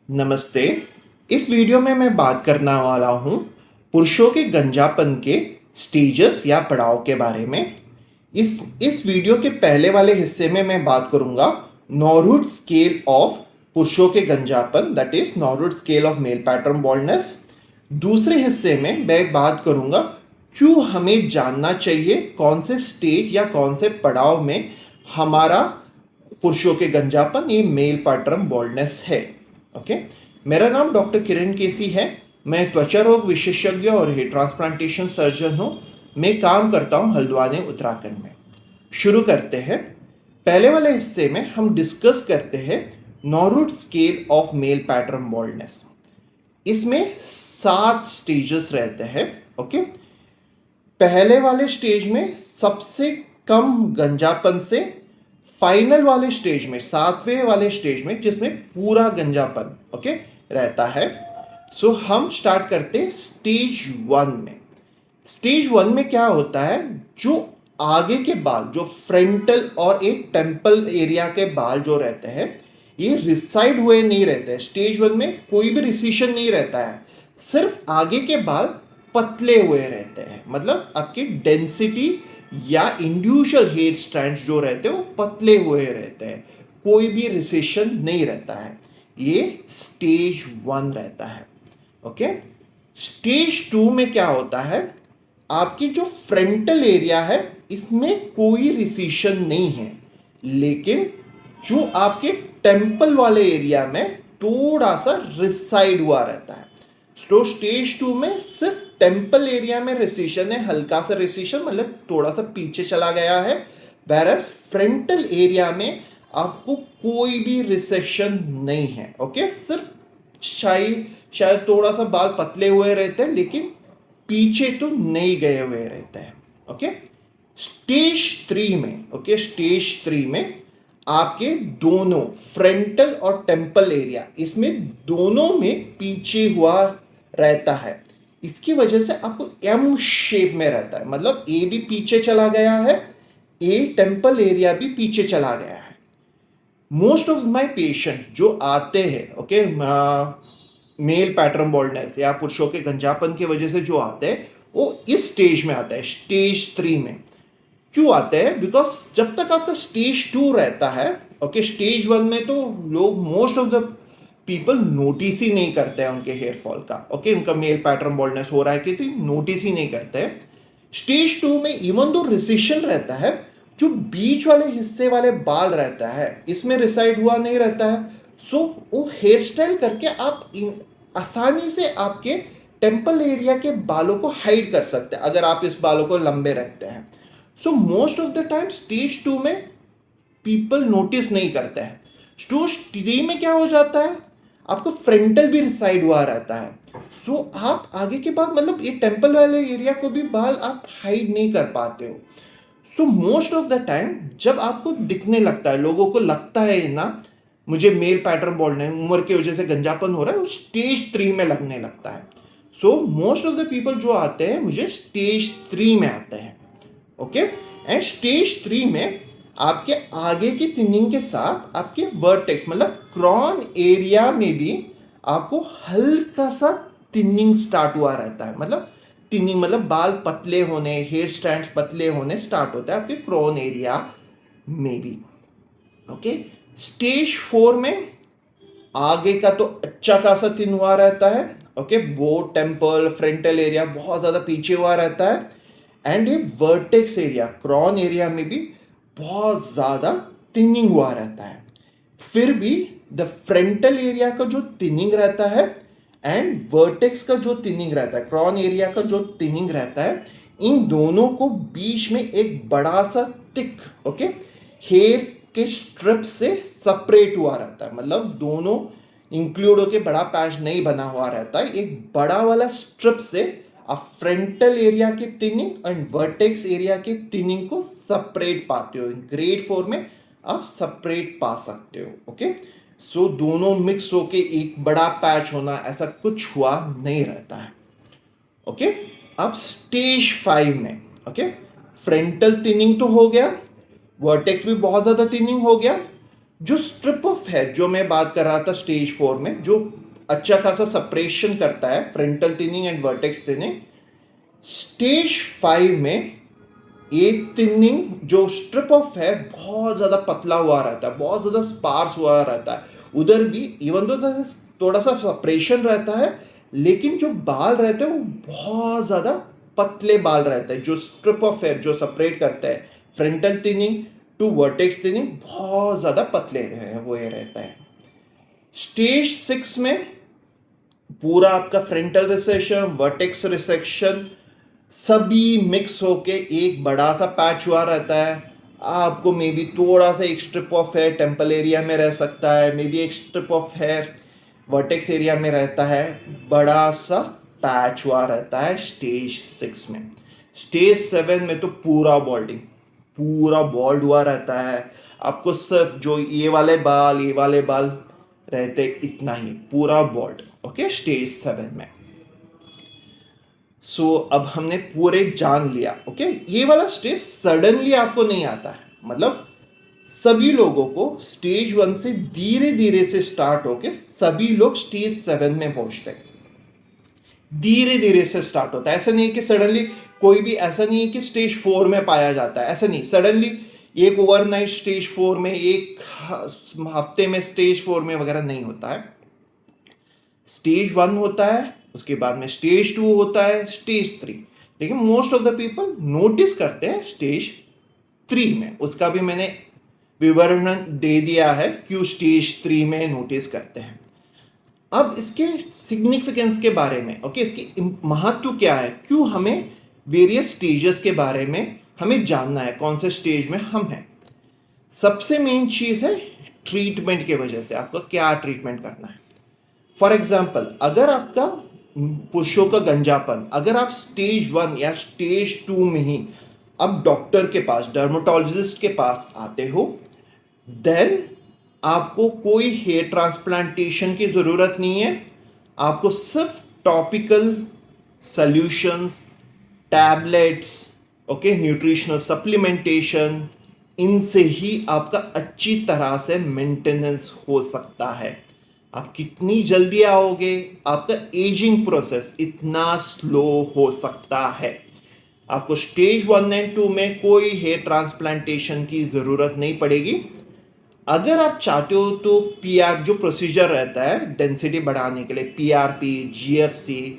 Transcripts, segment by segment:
नमस्ते। इस वीडियो में मैं बात करने वाला हूँ पुरुषों के गंजापन के स्टेजेस या पड़ाव के बारे में। इस वीडियो के पहले वाले हिस्से में मैं बात करूँगा नॉरवुड स्केल ऑफ पुरुषों के गंजापन, that is Norwood scale of male pattern baldness. दूसरे हिस्से में मैं बात करूँगा क्यों हमें जानना चाहिए कौन से स्टेज या कौन से पड़ाव में हमारा पुरुषों के गंजापन ये मेल पैटर्न बॉल्डनेस है। ओके, मेरा नाम डॉक्टर किरण केसी है। मैं त्वचा रोग विशेषज्ञ और हेयर ट्रांसप्लांटेशन सर्जन हूँ। मैं काम करता हूँ हल्द्वानी उत्तराखंड में। शुरू करते हैं। पहले वाले हिस्से में हम डिस्कस करते हैं Norwood scale of male pattern baldness. इसमें 7 स्टेजेस रहते हैं। ओके, पहले वाले स्टेज में सबसे कम गंजापन से फाइनल वाले स्टेज में 7वें वाले स्टेज में जिसमें पूरा गंजापन ओके रहता है। सो हम स्टार्ट करते स्टेज 1 में। स्टेज 1 में क्या होता है, जो आगे के बाल, जो फ्रंटल और एक टेम्पल एरिया के बाल जो रहते हैं ये रिसाइड हुए नहीं रहते हैं। स्टेज 1 में कोई भी रिसीशन नहीं रहता है, सिर्फ आगे के बाल पतले हुए रहते हैं। मतलब आपकी डेंसिटी या इंडिविजुअल हेयर स्ट्रैंड्स जो रहते हैं वो पतले हुए रहते हैं, कोई भी रिसेशन नहीं रहता है। ये स्टेज 1 रहता है। ओके, स्टेज 2 में क्या होता है, आपकी जो फ्रंटल एरिया है इसमें कोई रिसेशन नहीं है, लेकिन जो आपके टेम्पल वाले एरिया में थोड़ा सा रिसाइड हुआ रहता है। तो स्टेज 2 में सिर्फ टेम्पल एरिया में रिसेशन है, हल्का सा रिसेशन, मतलब थोड़ा सा पीछे चला गया है। वेरएज फ्रंटल एरिया में आपको कोई भी रिसेशन नहीं है। ओके, सिर्फ शायद थोड़ा सा बाल पतले हुए रहते हैं, लेकिन पीछे तो नहीं गए हुए रहते हैं। ओके, स्टेज 3 में स्टेज 3 में आपके दोनों फ्रंटल और टेम्पल एरिया इसमें दोनों में पीछे हुआ रहता है। इसकी वजह से आपको एम शेप में रहता है, मतलब ए भी पीछे चला गया है, ए टेम्पल एरिया भी पीछे चला गया है। मोस्ट ऑफ माय पेशेंट जो आते हैं मेल पैटर्न बॉल्डनेस या पुरुषों के गंजापन की वजह से जो आते हैं वो इस स्टेज में आता है, स्टेज 3 में। क्यों आते हैं, बिकॉज जब तक आपका स्टेज 2 रहता है स्टेज 1 में तो लोग most of the people notice ही नहीं करते हैं उनके हेयर फॉल का। उनका मेल पैटर्न बॉल्डनेस हो रहा है कि तो नोटिस ही नहीं करते हैं। स्टेज 2 में इवन दो रिसेशन रहता है, जो बीच वाले हिस्से वाले बाल रहता है इसमें रिसाइड हुआ नहीं रहता है। सो वो हेयर स्टाइल करके आप आसानी से आपके टेम्पल एरिया के बालों को हाइड कर सकते हैं अगर आप इस बालों को लंबे रखते हैं। So most of the time stage 2 में पीपल नोटिस नहीं करते हैं। स्टेज 3 में क्या हो जाता है, आपको फ्रंटल भी रिसाइड हुआ रहता है। सो आप आगे के बाद मतलब ये टेम्पल वाले एरिया को भी बाल आप हाइड नहीं कर पाते हो। So most of the time जब आपको दिखने लगता है, लोगों को लगता है ना मुझे मेल पैटर्न बॉल्डनेस उम्र की वजह से गंजापन हो रहा है, वो स्टेज 3 में लगने लगता है। So most of the people जो आते हैं मुझे स्टेज 3 में आते हैं। ओके, एंड स्टेज 3 में आपके आगे की थिनिंग के साथ आपके वर्टेक्स मतलब क्रॉन एरिया में भी आपको हल्का सा थिनिंग स्टार्ट हुआ रहता है। मतलब थिनिंग मतलब बाल पतले होने, हेयर स्ट्रैंड्स पतले होने स्टार्ट होता है आपके क्रॉन एरिया में भी। ओके, स्टेज 4 में आगे का तो अच्छा खासा थिन हुआ रहता है। ओके, वो टेम्पल फ्रंटल एरिया बहुत ज़्यादा पीछे हुआ रहता है, एंड ये वर्टेक्स एरिया क्रॉन एरिया में भी बहुत ज़्यादा थिनिंग हुआ रहता है। फिर भी द फ्रंटल एरिया का जो थिनिंग रहता है एंड वर्टेक्स का जो थिनिंग रहता है, क्रॉन एरिया का जो थिनिंग रहता है, इन दोनों को बीच में एक बड़ा सा थिक हेयर के स्ट्रिप से सेपरेट हुआ रहता है। मतलब दोनों इंक्लूड होके बड़ा पैच नहीं बना हुआ रहता है, एक बड़ा वाला स्ट्रिप से आप फ्रंटल एरिया के थिनिंग एंड वर्टेक्स एरिया के थिनिंग को सेपरेट पाते हो। ग्रेड 4 में आप सेपरेट पा सकते हो। ओके, सो दोनों मिक्स होके एक बड़ा पैच होना ऐसा कुछ हुआ नहीं रहता है। ओके, अब स्टेज 5 में फ्रंटल थिनिंग तो हो गया, वर्टेक्स भी बहुत ज़्यादा थिनिंग हो गया, जो स्ट्रिप ऑफ हेयर जो मैं बात कर रहा था स्टेज 4 में, जो अच्छा खासा सेपरेशन करता है frontal thinning and vertex thinning, stage 5 में ये थिनिंग जो स्ट्रिप ऑफ है बहुत ज़्यादा पतला हुआ रहता है, बहुत ज़्यादा स्पार्स हुआ रहता है। उधर भी इवन तो थोड़ा सा सेपरेशन रहता है, लेकिन जो बाल रहते हैं वो बहुत ज़्यादा पतले बाल रहते हैं। जो स्ट्रिप ऑफ हेयर जो सेपरेट करता है frontal thinning to vertex thinning, बहुत ज़्यादा पतले वो ये रहता है। स्टेज 6 में पूरा आपका फ्रंटल रिसेक्शन, वर्टेक्स रिसेक्शन सभी मिक्स होके एक बड़ा सा पैच हुआ रहता है। आपको मे बी थोड़ा सा एक strip of hair temple area में रह सकता है, मे बी एक strip of hair vertex area में रहता है, बड़ा सा पैच हुआ रहता है स्टेज 6 में। स्टेज 7 में तो पूरा बॉल्डिंग, पूरा बॉल्ड हुआ रहता है। आपको सिर्फ जो ये वाले बाल रहते इतना ही, पूरा बॉल्ड। ओके, स्टेज 7 में। सो अब हमने पूरे जान लिया। ओके, ये वाला स्टेज सडनली आपको नहीं आता है, मतलब सभी लोगों को स्टेज 1 से धीरे धीरे से स्टार्ट होके सभी लोग स्टेज 7 में पहुंचते हैं। धीरे धीरे से स्टार्ट होता है, ऐसा नहीं कि सडनली कोई भी, ऐसा नहीं है कि स्टेज 4 में पाया जाता है, ऐसा नहीं सडनली एक ओवरनाइट स्टेज 4 में, एक हफ्ते में स्टेज 4 में वगैरह नहीं होता है। स्टेज 1 होता है, उसके बाद में स्टेज 2 होता है, स्टेज 3, लेकिन most of the people notice करते हैं स्टेज 3 में। उसका भी मैंने विवरण दे दिया है क्यों स्टेज 3 में नोटिस करते हैं। अब इसके सिग्निफिकेंस के बारे में, ओके, इसकी महत्व क्या है, क्यों हमें वेरियस स्टेजेस के बारे में हमें जानना है, कौन से स्टेज में हम हैं। सबसे मेन चीज है ट्रीटमेंट की वजह से आपको क्या ट्रीटमेंट करना है। फॉर एग्जाम्पल, अगर आपका पुरुषों का गंजापन, अगर आप स्टेज 1 या स्टेज 2 में ही अब डॉक्टर के पास, डर्मेटोलॉजिस्ट के पास आते हो, देन आपको कोई हेयर ट्रांसप्लांटेशन की ज़रूरत नहीं है। आपको सिर्फ topical solutions, tablets, okay, nutritional supplementation, इनसे ही आपका अच्छी तरह से मेंटेनेंस हो सकता है। आप कितनी जल्दी आओगे, आपका एजिंग प्रोसेस इतना स्लो हो सकता है। आपको स्टेज 1 एंड 2 में कोई हेयर ट्रांसप्लांटेशन की ज़रूरत नहीं पड़ेगी। अगर आप चाहते हो तो पीआर जो प्रोसीजर रहता है डेंसिटी बढ़ाने के लिए, पीआरपी, जीएफसी,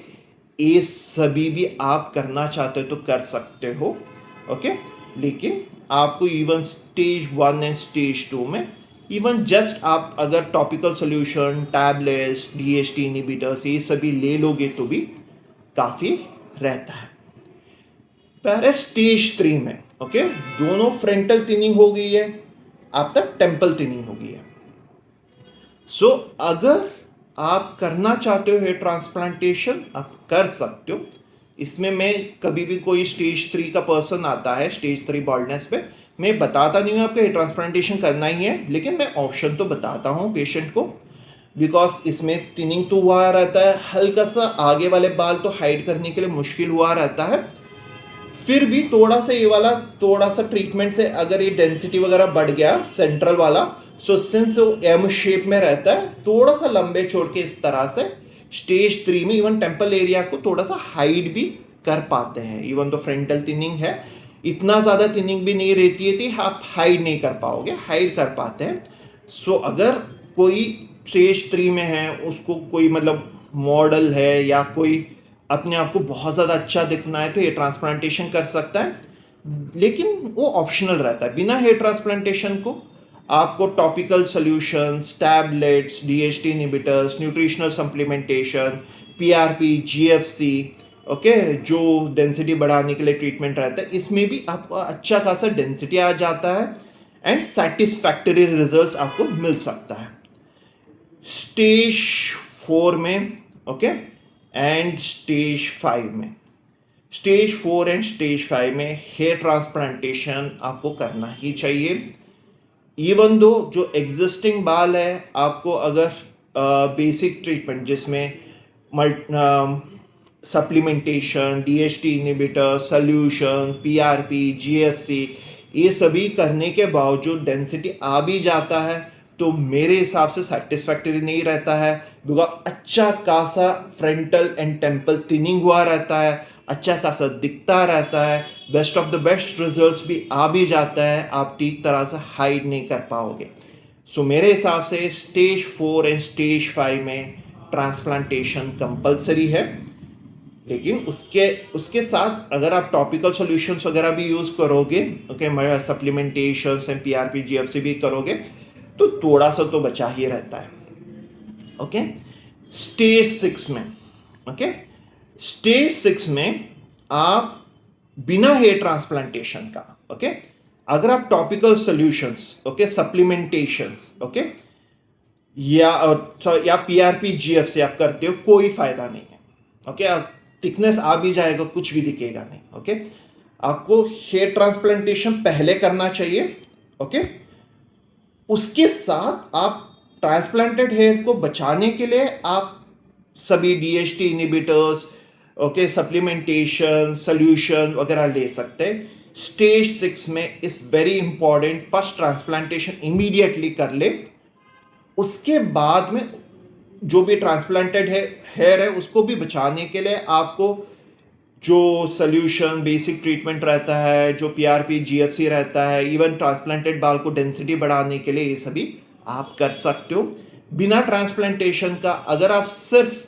ये सभी भी आप करना चाहते हो तो कर सकते हो। ओके, लेकिन आपको इवन स्टेज 1 एंड स्टेज 2 में इवन जस्ट आप अगर topical solution, tablets, DHT inhibitors ये सभी ले लोगे तो भी काफ़ी रहता है। पहले स्टेज 3 में, ओके, दोनों फ्रंटल थिनिंग हो गई है, आपका टेम्पल थिनिंग हो गई है। सो अगर आप करना चाहते हो हेयर ट्रांसप्लांटेशन, आप कर सकते हो। इसमें मैं कभी भी कोई स्टेज 3 का पर्सन आता है स्टेज 3 बॉल्डनेस पे, मैं बताता नहीं हूँ आपको हेयर ट्रांसप्लांटेशन करना ही है, लेकिन मैं ऑप्शन तो बताता हूँ पेशेंट को, बिकॉज इसमें थिनिंग तो हुआ रहता है, हल्का सा आगे वाले बाल तो हाइड करने के लिए मुश्किल हुआ रहता है। फिर भी थोड़ा सा ये वाला, थोड़ा सा ट्रीटमेंट से अगर ये डेंसिटी वगैरह बढ़ गया सेंट्रल वाला, सो सिंस वो एम शेप में रहता है, थोड़ा सा लंबे छोड़ के इस तरह से स्टेज 3 में इवन टेम्पल एरिया को थोड़ा सा हाइड भी कर पाते हैं। इवन तो फ्रंटल थिनिंग है, इतना ज़्यादा थिनिंग भी नहीं रहती है कि आप हाइड नहीं कर पाओगे, हाइड कर पाते हैं। सो अगर कोई स्टेज 3 में है, उसको कोई मतलब मॉडल है या कोई अपने आप को बहुत ज़्यादा अच्छा दिखना है तो ये ट्रांसप्लांटेशन कर सकता है, लेकिन वो ऑप्शनल रहता है। बिना हेयर ट्रांसप्लांटेशन को आपको topical solutions, tablets, DHT inhibitors, nutritional supplementation, PRP, GFC, okay, जो डेंसिटी बढ़ाने के लिए ट्रीटमेंट रहता है, इसमें भी आपको अच्छा खासा डेंसिटी आ जाता है एंड सेटिस्फैक्टरी रिजल्ट्स आपको मिल सकता है। स्टेज 4 में, ओके, एंड स्टेज 5 में, स्टेज 4 एंड स्टेज 5 में हेयर ट्रांसप्लांटेशन आपको करना ही चाहिए। इवन दो जो एग्जिस्टिंग बाल है, आपको अगर बेसिक ट्रीटमेंट जिसमें supplementation, DHT inhibitor, solution, PRP, GFC, ये सभी करने के बावजूद डेंसिटी आ भी जाता है, तो मेरे हिसाब से सेटिस्फैक्टरी नहीं रहता है, बिकॉज अच्छा खासा फ्रंटल एंड टेम्पल थिनिंग हुआ रहता है, अच्छा खासा दिखता रहता है, best of the best results भी आ भी जाता है, आप ठीक तरह से हाइड नहीं कर पाओगे। सो मेरे हिसाब से स्टेज 4 एंड स्टेज 5 में ट्रांसप्लांटेशन कंपलसरी है, लेकिन उसके उसके साथ अगर आप टॉपिकल सॉल्यूशंस वगैरह भी यूज़ करोगे, ओके, सप्लीमेंटेशंस एंड पीआरपी जीएफसी भी करोगे, तो थोड़ा सा तो बचा ही रहता है। ओके, स्टेज 6 में, ओके, स्टेज 6 में आप बिना हेयर ट्रांसप्लांटेशन का, ओके, अगर आप टॉपिकल सॉल्यूशंस, ओके, सप्लीमेंटेशंस, ओके, या पीआरपी जीएफसी आप करते हो, कोई फायदा नहीं है। ओके, थिकनेस आ भी जाएगा, कुछ भी दिखेगा नहीं। ओके, आपको हेयर ट्रांसप्लांटेशन पहले करना चाहिए। ओके, उसके साथ आप ट्रांसप्लांटेड हेयर को बचाने के लिए आप सभी DHT inhibitors, okay, supplementation solution वगैरह ले सकते हैं। स्टेज 6 में is very important, first transplantation immediately कर ले, उसके बाद में जो भी ट्रांसप्लांटेड हेयर है उसको भी बचाने के लिए आपको जो सोल्यूशन बेसिक ट्रीटमेंट रहता है, जो पीआरपी जीएफसी रहता है, इवन ट्रांसप्लांटेड बाल को डेंसिटी बढ़ाने के लिए, ये सभी आप कर सकते हो। बिना ट्रांसप्लांटेशन का अगर आप सिर्फ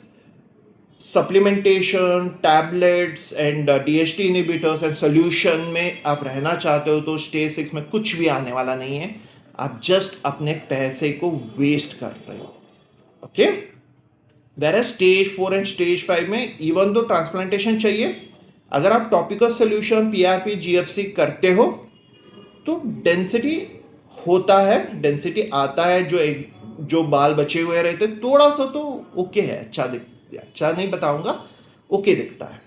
supplementation, tablets and DHT inhibitors and solution में आप रहना चाहते हो, तो स्टेज 6 में कुछ भी आने वाला नहीं है, आप जस्ट अपने पैसे को वेस्ट कर रहे हो। Okay, where stage 4 and stage 5 में इवन दो ट्रांसप्लांटेशन चाहिए, अगर आप टॉपिकल सोल्यूशन पीआरपी जीएफसी करते हो तो डेंसिटी होता है, डेंसिटी आता है, जो बाल बचे हुए रहते थोड़ा सा तो ओके है, अच्छा नहीं बताऊंगा, ओके दिखता है।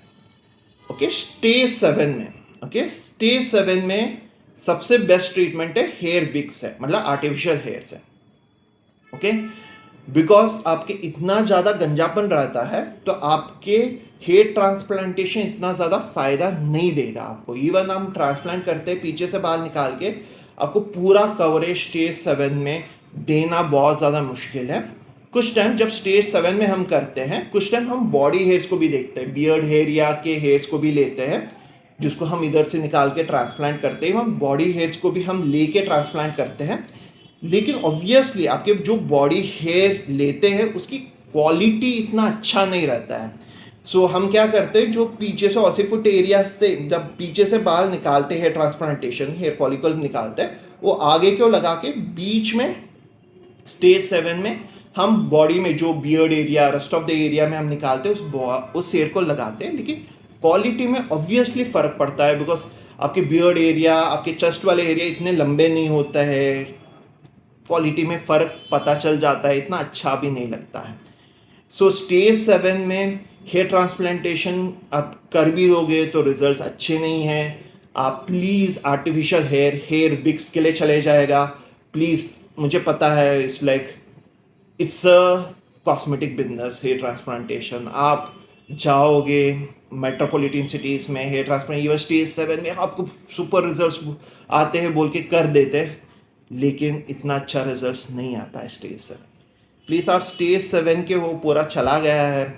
ओके, स्टेज 7 में, ओके, स्टेज 7 में सबसे बेस्ट ट्रीटमेंट है हेयर विक्स है, मतलब आर्टिफिशियल हेयर्स है। ओके, बिकॉज आपके इतना ज़्यादा गंजापन रहता है तो आपके हेयर ट्रांसप्लांटेशन इतना ज़्यादा फायदा नहीं देगा आपको। इवन हम ट्रांसप्लांट करते हैं पीछे से बाल निकाल के, आपको पूरा कवरेज स्टेज 7 में देना बहुत ज़्यादा मुश्किल है। कुछ टाइम जब स्टेज 7 में हम करते हैं, कुछ टाइम हम बॉडी हेयर्स को भी देखते हैं, बियर्ड हेयर या के हेयर्स को भी लेते हैं, जिसको हम इधर से निकाल के ट्रांसप्लांट करते हैं, हम बॉडी हेयर्स को भी हम लेके ट्रांसप्लांट करते हैं। लेकिन ऑब्वियसली आपके जो बॉडी हेयर लेते हैं उसकी क्वालिटी इतना अच्छा नहीं रहता है। सो हम क्या करते हैं, जो पीछे से ऑसिपुट एरिया से जब पीछे से बाल निकालते हैं, ट्रांसप्लांटेशन हेयर फॉलिकल निकालते हैं, वो आगे क्यों लगा के बीच में स्टेज 7 में हम बॉडी में जो beard area, rest of the area में हम निकालते हैं, उस हेयर को लगाते हैं। लेकिन क्वालिटी में ऑब्वियसली फ़र्क पड़ता है, बिकॉज आपके बियर्ड एरिया, आपके चेस्ट वाले एरिया इतने लंबे नहीं होता है, क्वालिटी में फ़र्क पता चल जाता है, इतना अच्छा भी नहीं लगता है। सो स्टेज 7 में हेयर ट्रांसप्लांटेशन आप कर भी दोगे तो रिजल्ट्स अच्छे नहीं हैं। आप प्लीज़ आर्टिफिशियल हेयर विक्स के लिए चले जाएगा प्लीज़। मुझे पता है it's a cosmetic business hair transplantation. आप जाओगे मेट्रोपॉलिटन सिटीज़ में हेयर ट्रांसप्लांट, इवन स्टेज 7 में आपको सुपर रिजल्ट्स आते हैं बोल के कर देते हैं, लेकिन इतना अच्छा रिजल्ट नहीं आता है स्टेज 7। प्लीज़ आप स्टेज 7 के वो पूरा चला गया है,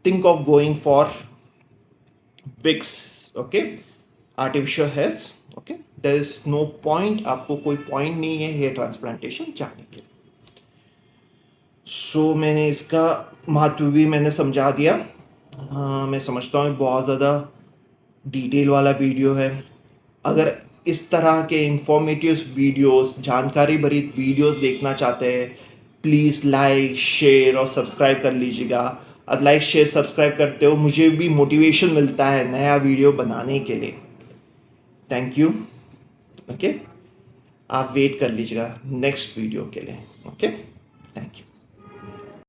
think of going for wigs, okay, artificial hairs. Okay, there is no point, आपको कोई पॉइंट नहीं है हेयर ट्रांसप्लांटेशन जाने के लिए। सो मैंने इसका महत्व भी मैंने समझा दिया। मैं समझता हूँ बहुत ज़्यादा डिटेल वाला वीडियो है। अगर इस तरह के इंफॉर्मेटिव वीडियोस, जानकारी भरी वीडियोस देखना चाहते हैं, प्लीज़ लाइक, शेयर और सब्सक्राइब कर लीजिएगा। अब लाइक, शेयर, सब्सक्राइब करते हो मुझे भी मोटिवेशन मिलता है नया वीडियो बनाने के लिए। Thank you. ओके, आप वेट कर लीजिएगा नेक्स्ट वीडियो के लिए। Okay, thank you.